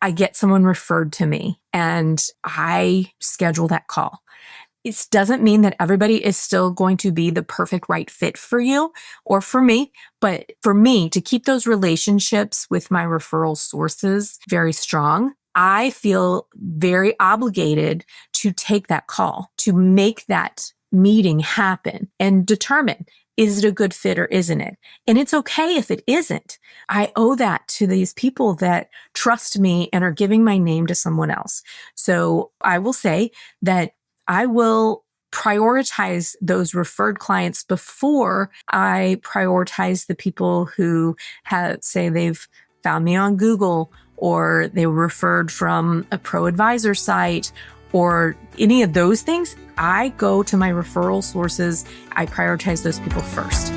I get someone referred to me and I schedule that call. It doesn't mean that everybody is still going to be the perfect right fit for you or for me, but for me to keep those relationships with my referral sources very strong, I feel very obligated to take that call, to make that meeting happen and determine, is it a good fit or isn't it? And it's okay if it isn't. I owe that to these people that trust me and are giving my name to someone else. So I will say that I will prioritize those referred clients before I prioritize the people who say they've found me on Google or they were referred from a pro advisor site or any of those things. I go to my referral sources. I prioritize those people first.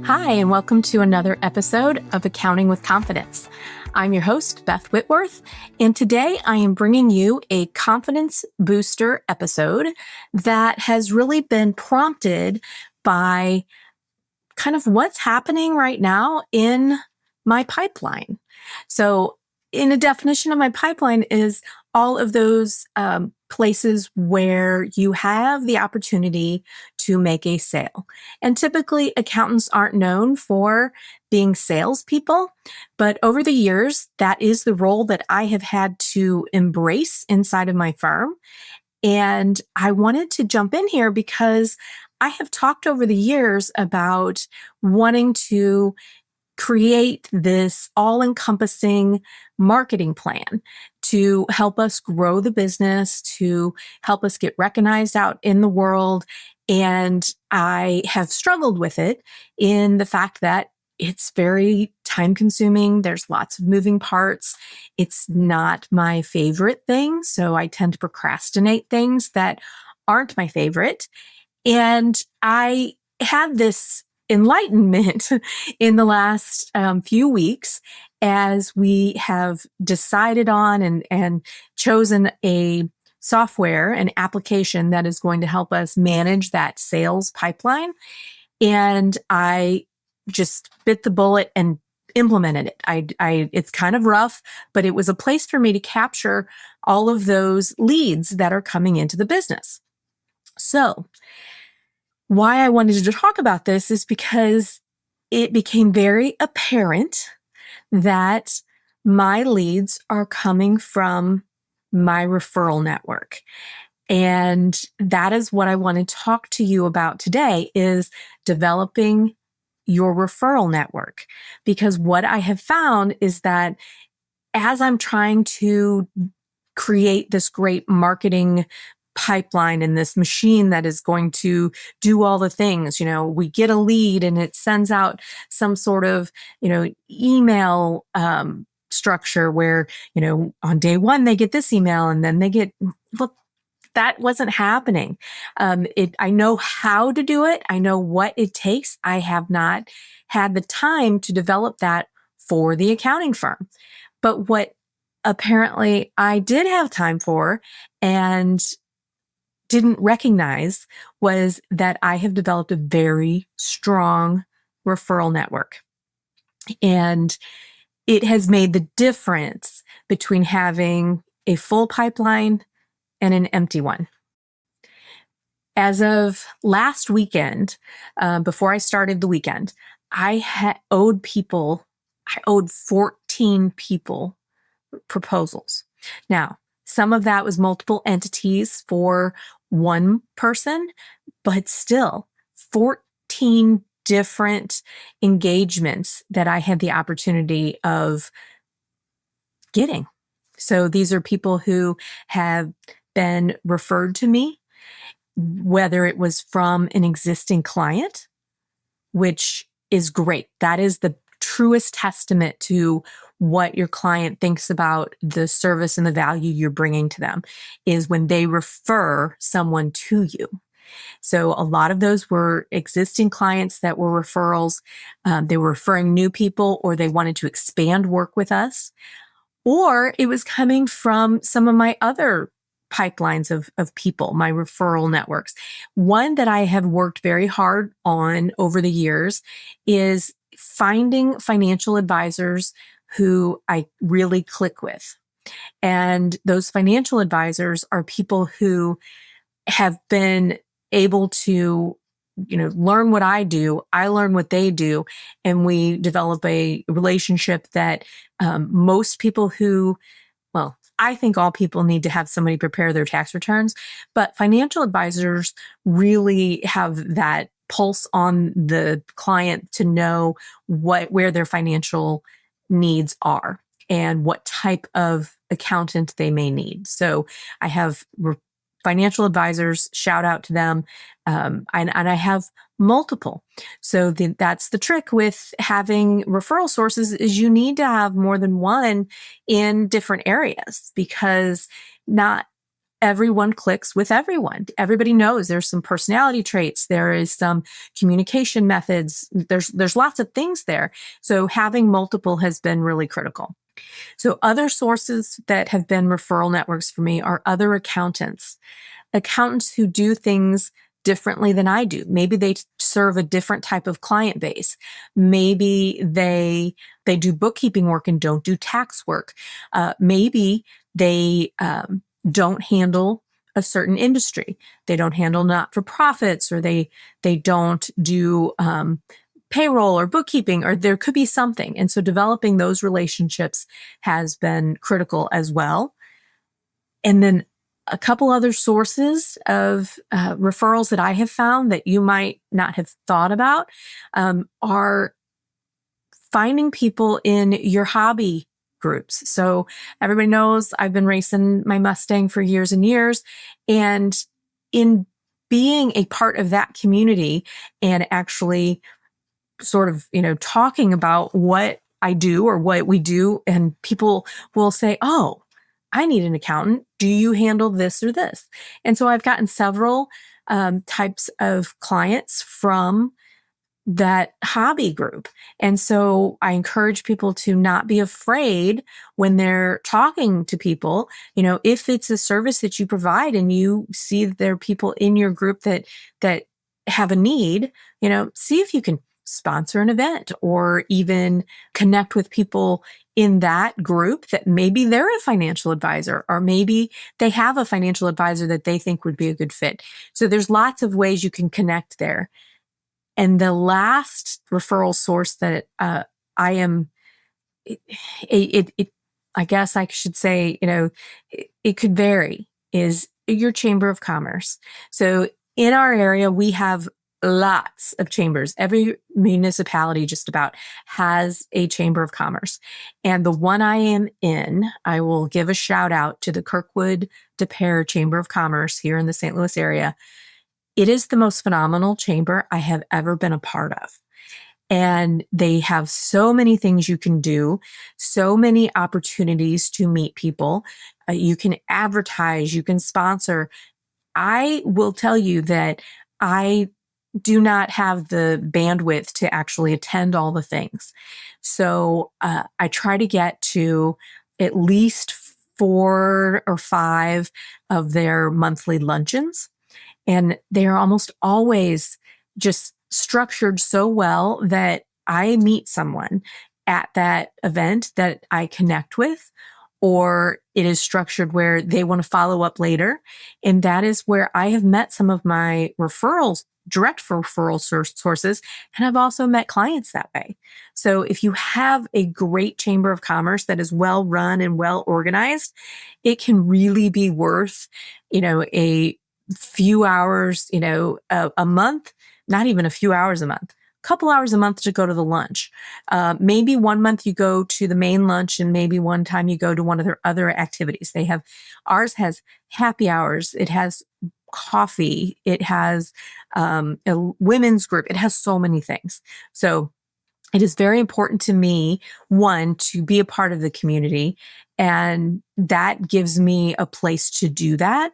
Hi, and welcome to another episode of Accounting with Confidence. I'm your host, Beth Whitworth, and today I am bringing you a confidence booster episode that has really been prompted by kind of what's happening right now in my pipeline. So, in a definition of my pipeline is all of those places where you have the opportunity to make a sale. And typically, accountants aren't known for being salespeople, but over the years, that is the role that I have had to embrace inside of my firm. And I wanted to jump in here because I have talked over the years about wanting to create this all-encompassing marketing plan to help us grow the business, to help us get recognized out in the world. And I have struggled with it in the fact that it's very time consuming. There's lots of moving parts. It's not my favorite thing. So I tend to procrastinate things that aren't my favorite. And I had this enlightenment in the last few weeks as we have decided on and chosen a software, an application that is going to help us manage that sales pipeline. And I just bit the bullet and implemented it. It's kind of rough, but it was a place for me to capture all of those leads that are coming into the business. So why I wanted to talk about this is because it became very apparent that my leads are coming from my referral network. And that is what I want to talk to you about today is developing your referral network. Because what I have found is that as I'm trying to create this great marketing pipeline and this machine that is going to do all the things, we get a lead and it sends out some sort of, email, structure where, on day one, they get this email and then they get, look, that wasn't happening. I know how to do it. I know what it takes. I have not had the time to develop that for the accounting firm. But what apparently I did have time for and didn't recognize was that I have developed a very strong referral network. And it has made the difference between having a full pipeline and an empty one. As of last weekend, before I started the weekend, I owed 14 people proposals. Now, some of that was multiple entities for one person, but still 14 different engagements that I had the opportunity of getting. So these are people who have been referred to me, whether it was from an existing client, which is great. That is the truest testament to what your client thinks about the service and the value you're bringing to them is when they refer someone to you. So a lot of those were existing clients that were referrals. They were referring new people or they wanted to expand work with us. or it was coming from some of my other pipelines of people, my referral networks. One that I have worked very hard on over the years is finding financial advisors who I really click with. And those financial advisors are people who have been able to, learn what I do. I learn what they do. And we develop a relationship that most people who, well, I think all people need to have somebody prepare their tax returns, but financial advisors really have that pulse on the client to know where their financial needs are and what type of accountant they may need. So I have financial advisors, shout out to them. And I have multiple. So that's the trick with having referral sources is you need to have more than one in different areas because not everyone clicks with everyone. Everybody knows there's some personality traits. There is some communication methods. There's lots of things there. So having multiple has been really critical. So other sources that have been referral networks for me are other accountants who do things differently than I do. Maybe they serve a different type of client base. Maybe they do bookkeeping work and don't do tax work. Maybe they don't handle a certain industry. They don't handle not-for-profits, or they don't do payroll or bookkeeping, or there could be something. And so developing those relationships has been critical as well. And then a couple other sources of referrals that I have found that you might not have thought about are finding people in your hobby groups. So everybody knows I've been racing my Mustang for years and years. And in being a part of that community and actually sort of, talking about what I do or what we do, and people will say, "Oh, I need an accountant. Do you handle this or this?" And so I've gotten several types of clients from that hobby group. And so I encourage people to not be afraid when they're talking to people. If it's a service that you provide and you see that there are people in your group that have a need, see if you can sponsor an event or even connect with people in that group that maybe they're a financial advisor, or maybe they have a financial advisor that they think would be a good fit. So there's lots of ways you can connect there. And the last referral source that I am, I guess I should say, it could vary, is your chamber of commerce. So in our area, we have lots of chambers. Every municipality just about has a chamber of commerce. And the one I am in, I will give a shout out to the Kirkwood DePere Chamber of Commerce here in the St. Louis area. It is the most phenomenal chamber I have ever been a part of. And they have so many things you can do, so many opportunities to meet people. You can advertise, you can sponsor. I will tell you that I do not have the bandwidth to actually attend all the things. So I try to get to at least 4 or 5 of their monthly luncheons. And they are almost always just structured so well that I meet someone at that event that I connect with, or it is structured where they want to follow up later. And that is where I have met some of my direct referral sources, and I've also met clients that way. So if you have a great chamber of commerce that is well run and well organized, it can really be worth, a few hours, a month, not even a few hours a month, a couple hours a month to go to the lunch. Maybe one month you go to the main lunch, and maybe one time you go to one of their other activities. Ours has happy hours. It has coffee. It has a women's group. It has so many things. So it is very important to me, one, to be a part of the community. And that gives me a place to do that.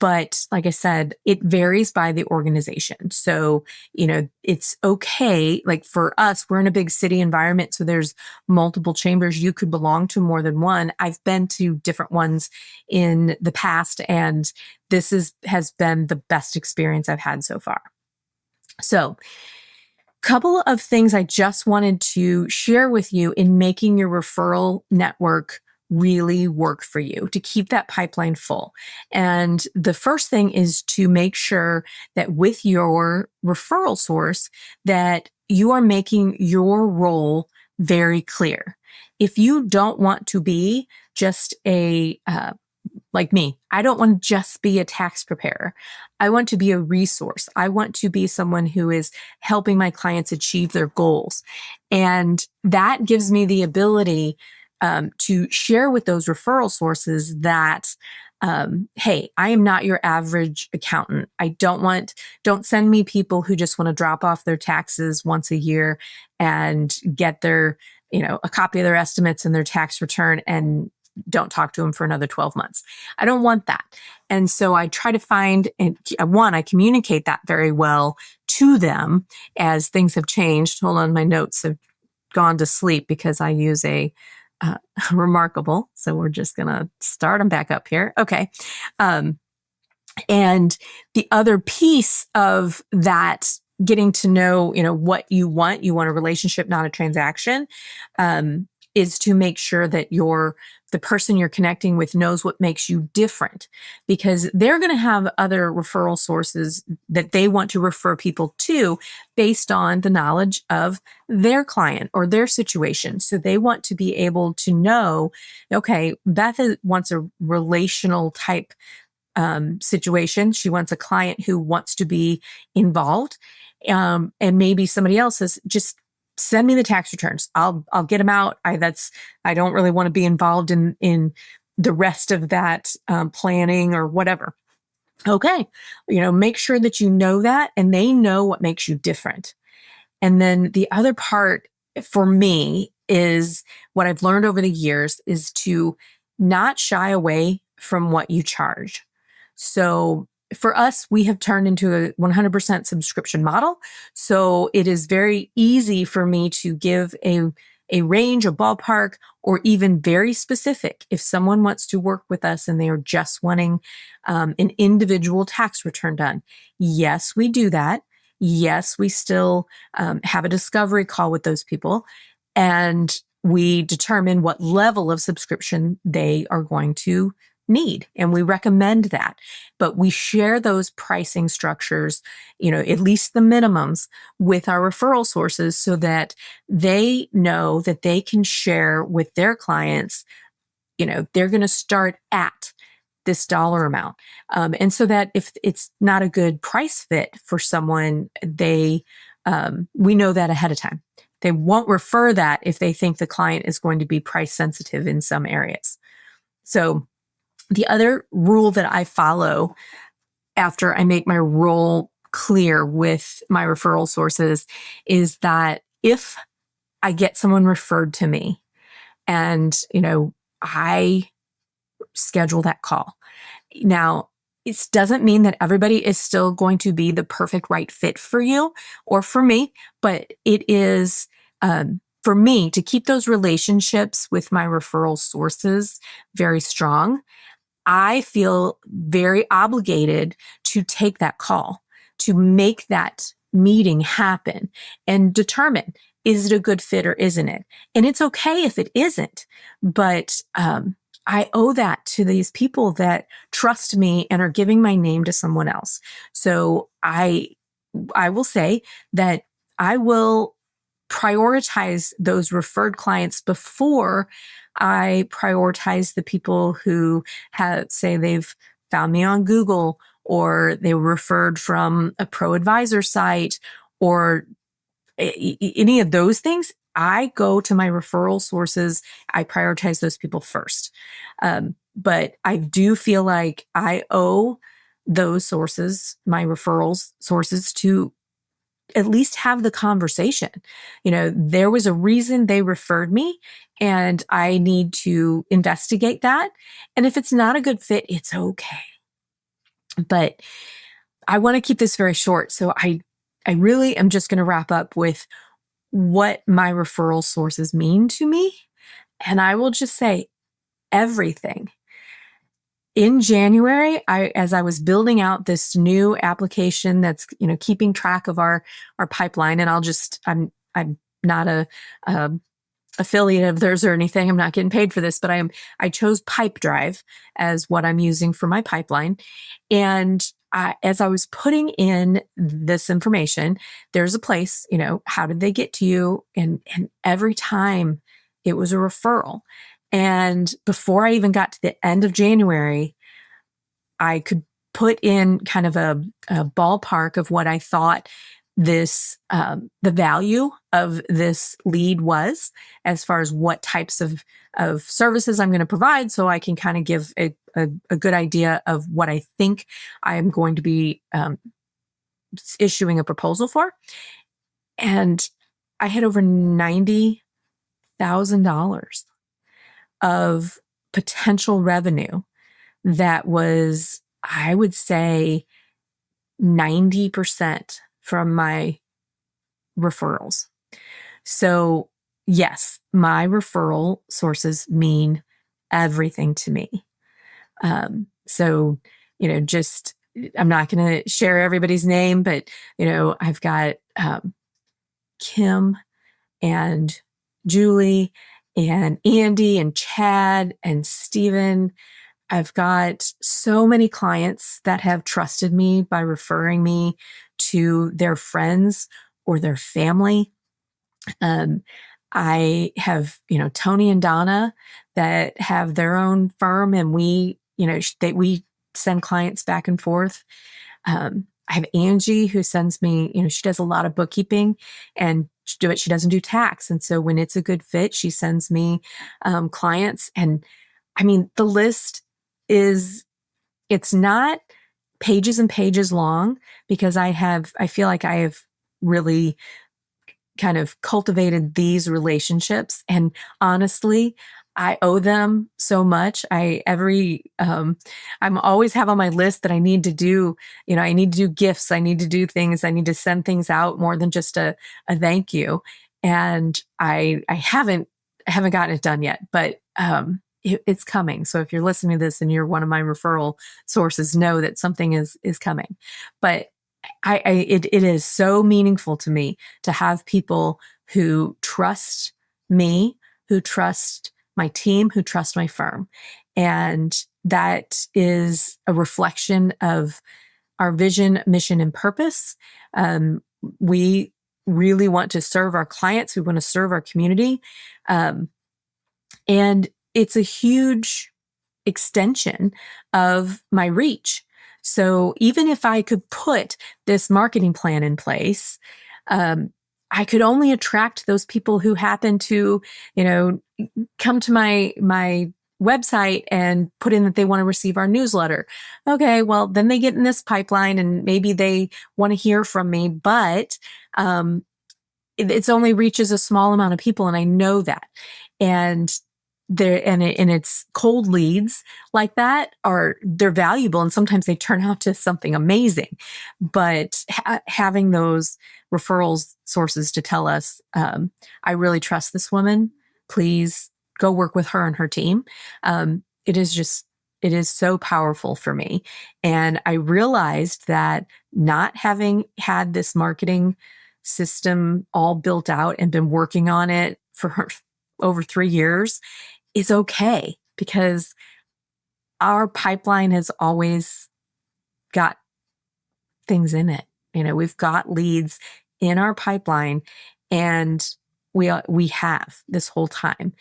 But like I said, it varies by the organization. So, it's okay. Like for us, we're in a big city environment. So there's multiple chambers. You could belong to more than one. I've been to different ones in the past, and has been the best experience I've had so far. So, couple of things I just wanted to share with you in making your referral network really work for you to keep that pipeline full. And the first thing is to make sure that with your referral source that you are making your role very clear. If you don't want to be just like me, I don't want to just be a tax preparer. I want to be a resource. I want to be someone who is helping my clients achieve their goals. And that gives me the ability to share with those referral sources that, hey, I am not your average accountant. Don't send me people who just want to drop off their taxes once a year and get their, a copy of their estimates and their tax return and don't talk to them for another 12 months. I don't want that. And so I try to find, and I communicate that very well to them as things have changed. Hold on, my notes have gone to sleep because I use a Remarkable. So we're just going to start them back up here. Okay. And the other piece of that, getting to know, what you want a relationship, not a transaction, is to make sure that the person you're connecting with knows what makes you different, because they're going to have other referral sources that they want to refer people to based on the knowledge of their client or their situation. So they want to be able to know, okay, Beth wants a relational type situation. She wants a client who wants to be involved. And maybe somebody else says, just send me the tax returns. I'll get them out. I don't really want to be involved in the rest of that planning or whatever. Okay. Make sure that you know that and they know what makes you different. And then the other part for me is what I've learned over the years is to not shy away from what you charge. So for us, we have turned into a 100% subscription model. So it is very easy for me to give a range, a ballpark, or even very specific. If someone wants to work with us and they are just wanting an individual tax return done, yes, we do that. Yes, we still have a discovery call with those people, and we determine what level of subscription they are going to need. And we recommend that. But we share those pricing structures, at least the minimums, with our referral sources so that they know that they can share with their clients, they're going to start at this dollar amount. And so that if it's not a good price fit for someone, we know that ahead of time. They won't refer that if they think the client is going to be price sensitive in some areas. So the other rule that I follow after I make my role clear with my referral sources is that if I get someone referred to me and, I schedule that call. Now, it doesn't mean that everybody is still going to be the perfect right fit for you or for me, but it is, for me to keep those relationships with my referral sources very strong. I feel very obligated to take that call, to make that meeting happen and determine, is it a good fit or isn't it? And it's okay if it isn't, but I owe that to these people that trust me and are giving my name to someone else. So I will say that I will prioritize those referred clients before I prioritize the people who say they've found me on Google or they were referred from a pro advisor site or any of those things. I go to my referral sources. I prioritize those people first. But I do feel like I owe those sources, my referrals sources, to at least have the conversation. There was a reason they referred me and I need to investigate that. And if it's not a good fit, it's okay. But I want to keep this very short. So I really am just going to wrap up with what my referral sources mean to me. And I will just say everything. In January, as I was building out this new application that's, keeping track of our pipeline, and I'm not a affiliate of theirs or anything. I'm not getting paid for this, but I chose Pipedrive as what I'm using for my pipeline. And as I was putting in this information, there's a place, how did they get to you? And every time it was a referral. And before I even got to the end of January, I could put in kind of a ballpark of what I thought the value of this lead was, as far as what types of services I'm going to provide, so I can kind of give a good idea of what I think I'm going to be issuing a proposal for. And I had over $90,000 of potential revenue that was, I would say, 90% from my referrals. So, yes, my referral sources mean everything to me. So, just, I'm not going to share everybody's name, but, I've got Kim and Julie and Andy and Chad and Steven. I've got so many clients that have trusted me by referring me to their friends or their family. I have, Tony and Donna that have their own firm, and we send clients back and forth. I have Angie who sends me, she does a lot of bookkeeping, and she doesn't do tax. And so when it's a good fit, she sends me clients. And I mean, the list it's not pages and pages long, because I feel like I have really kind of cultivated these relationships. And honestly, I owe them so much. I'm always have on my list that I need to do, I need to do gifts. I need to do things. I need to send things out more than just a thank you. And I haven't gotten it done yet, but, it's coming. So if you're listening to this and you're one of my referral sources, know that something is coming. But it is so meaningful to me to have people who trust me, who trust my team, who trust my firm. And that is a reflection of our vision, mission, and purpose. We really want to serve our clients. We want to serve our community. And it's a huge extension of my reach. So even if I could put this marketing plan in place, I could only attract those people who happen to, come to my website and put in that they want to receive our newsletter. Okay, well, then they get in this pipeline and maybe they want to hear from me, but it's only reaches a small amount of people, and I know that. And it's cold leads like that they're valuable, and sometimes they turn out to something amazing. But having those referrals sources to tell us, I really trust this woman. Please go work with her and her team. It is so powerful for me. And I realized that not having had this marketing system all built out and been working on it for over 3 years is okay, because our pipeline has always got things in it. We've got leads in our pipeline, and we have this whole time.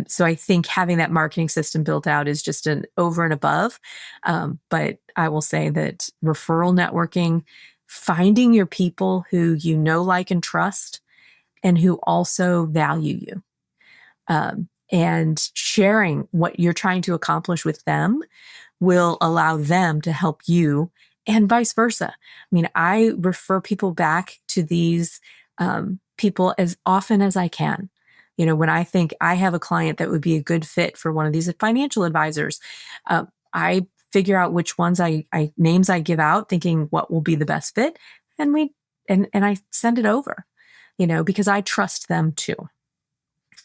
So I think having that marketing system built out is just an over and above. But I will say that referral networking, finding your people who like, and trust, and who also value you, and sharing what you're trying to accomplish with them will allow them to help you, and vice versa. I mean, I refer people back to these people as often as I can. When I think I have a client that would be a good fit for one of these financial advisors, I figure out which ones names I give out, thinking what will be the best fit. And I send it over, because I trust them too.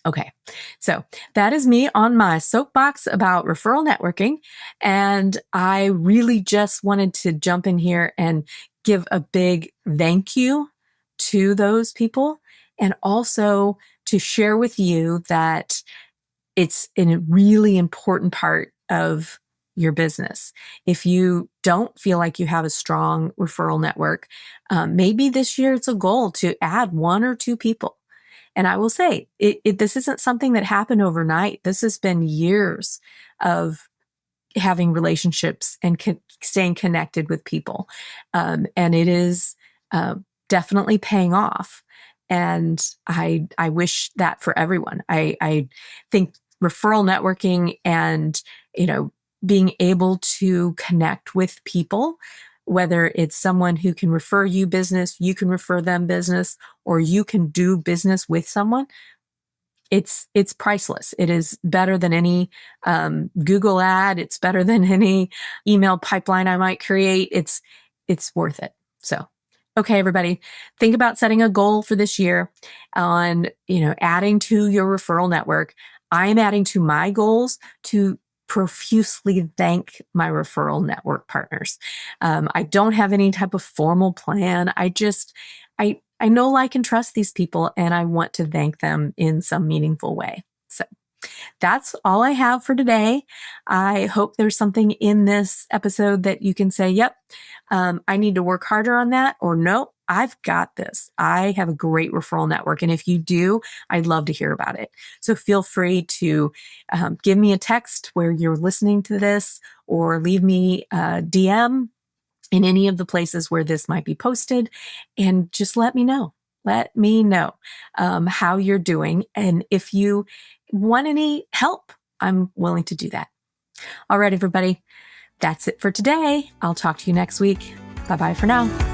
Okay, so that is me on my soapbox about referral networking. And I really just wanted to jump in here and give a big thank you to those people, and also to share with you that it's a really important part of your business. If you don't feel like you have a strong referral network, maybe this year it's a goal to add 1 or 2 people. And I will say, this isn't something that happened overnight. This has been years of having relationships and staying connected with people. And it is definitely paying off. And I wish that for everyone. I think referral networking and, being able to connect with people, whether it's someone who can refer you business, you can refer them business, or you can do business with someone, it's priceless. It is better than any Google ad. It's better than any email pipeline I might create. It's worth it. So, okay, everybody, think about setting a goal for this year on, adding to your referral network. I'm adding to my goals to profusely thank my referral network partners. I don't have any type of formal plan. I know, like, and trust these people, and I want to thank them in some meaningful way. So that's all I have for today. I hope there's something in this episode that you can say, yep, I need to work harder on that, or no, I've got this. I have a great referral network. And if you do, I'd love to hear about it. So feel free to give me a text where you're listening to this, or leave me a DM in any of the places where this might be posted, and just let me know. Let me know how you're doing. And if you want any help, I'm willing to do that. All right, everybody, that's it for today. I'll talk to you next week. Bye-bye for now.